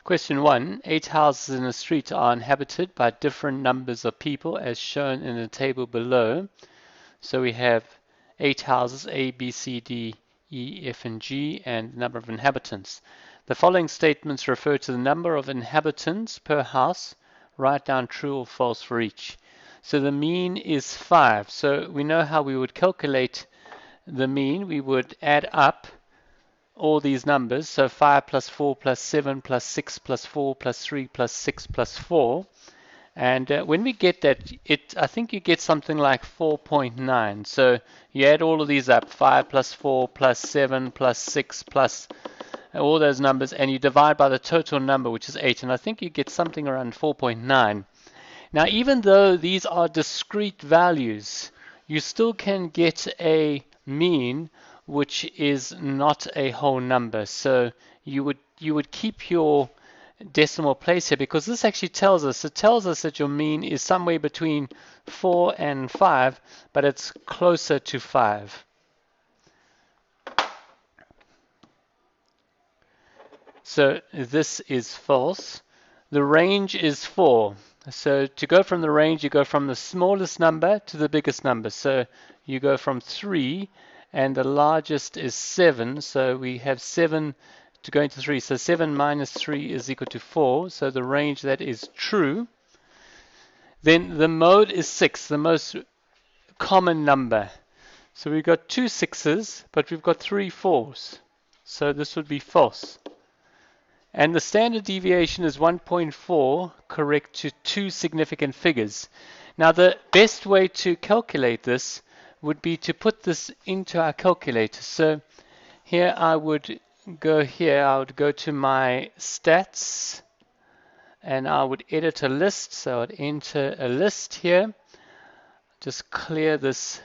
Question 1. 8 houses in a street are inhabited by different numbers of people as shown in the table below. So we have 8 houses, A, B, C, D, E, F, and G, and the number of inhabitants. The following statements refer to the number of inhabitants per house. Write down true or false for each. So the mean is 5. So we know how we would calculate the mean. We would add up all these numbers, so 5 plus 4 plus 7 plus 6 plus 4 plus 3 plus 6 plus 4. And when we get that, I think you get something like 4.9. So you add all of these up, 5 plus 4 plus 7 plus 6 plus all those numbers, and you divide by the total number, which is 8. And I think you get something around 4.9. Now, even though these are discrete values, you still can get a mean which is not a whole number. So you would keep your decimal place here, because this actually tells us that your mean is somewhere between 4 and 5, but it's closer to 5. So this is false. The range is 4. So to go from the range, you go from the smallest number to the biggest number. So you go from 3, and the largest is 7. So we have 7 to go into 3. So 7 minus 3 is equal to 4. So the range, that is true. Then the mode is 6, the most common number. So we've got 2 6s, but we've got 3 4s. So this would be false. And the standard deviation is 1.4, correct to 2 significant figures. Now the best way to calculate this would be to put this into our calculator. So here I would go to my stats, and I would edit a list. So I'd enter a list here. Just clear these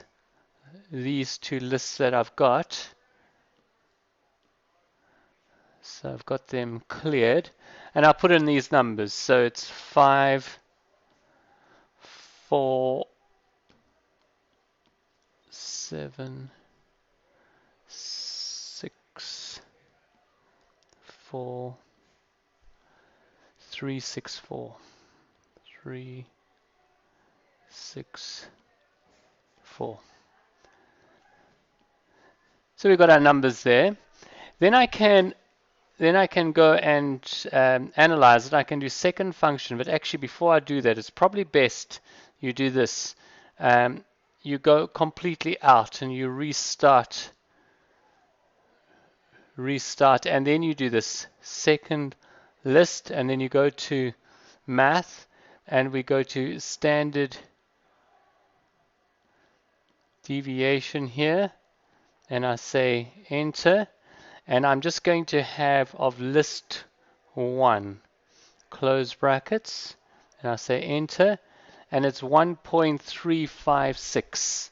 2 lists that I've got. So I've got them cleared, and I'll put in these numbers. So it's 5, 4, 7, 6, 4, 3, 6, 4, 3, 6, 4. So we've got our numbers there. Then I can go and analyze it. I can do second function, but actually before I do that, it's probably best you do this. You go completely out and you restart, and then you do this second list, and then you go to math, and we go to standard deviation here, and I say enter. And I'm just going to have of list 1, close brackets, and I say enter, and it's 1.356.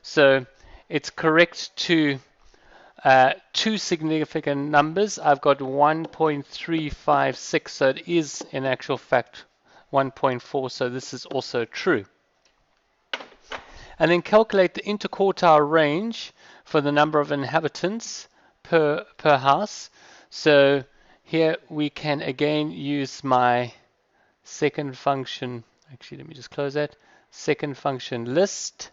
So it's correct to 2 significant numbers. I've got 1.356, so it is in actual fact 1.4, so this is also true. And then calculate the interquartile range for the number of inhabitants per house. So here we can again use my second function. Actually, let me just close that. Second function list,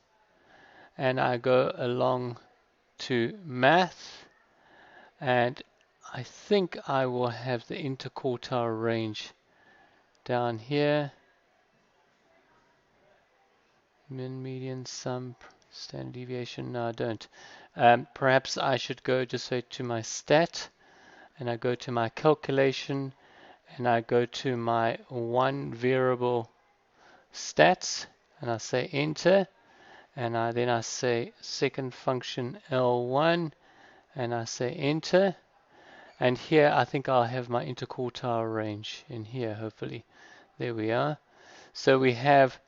and I go along to math, and I think I will have the interquartile range down here. Min, median, sum, standard deviation. No, I don't. Perhaps I should go just say to my stat, and I go to my calculation, and I go to my 1 variable stats, and I say enter, and then I say second function L1, and I say enter, and here I think I'll have my interquartile range in here, hopefully. There we are. So we have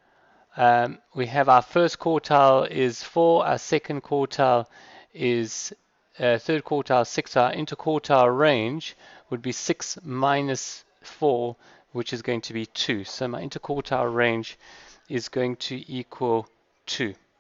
our first quartile is 4, our second quartile is third quartile 6. Our interquartile range would be 6 minus 4, which is going to be 2. So my interquartile range is going to equal 2.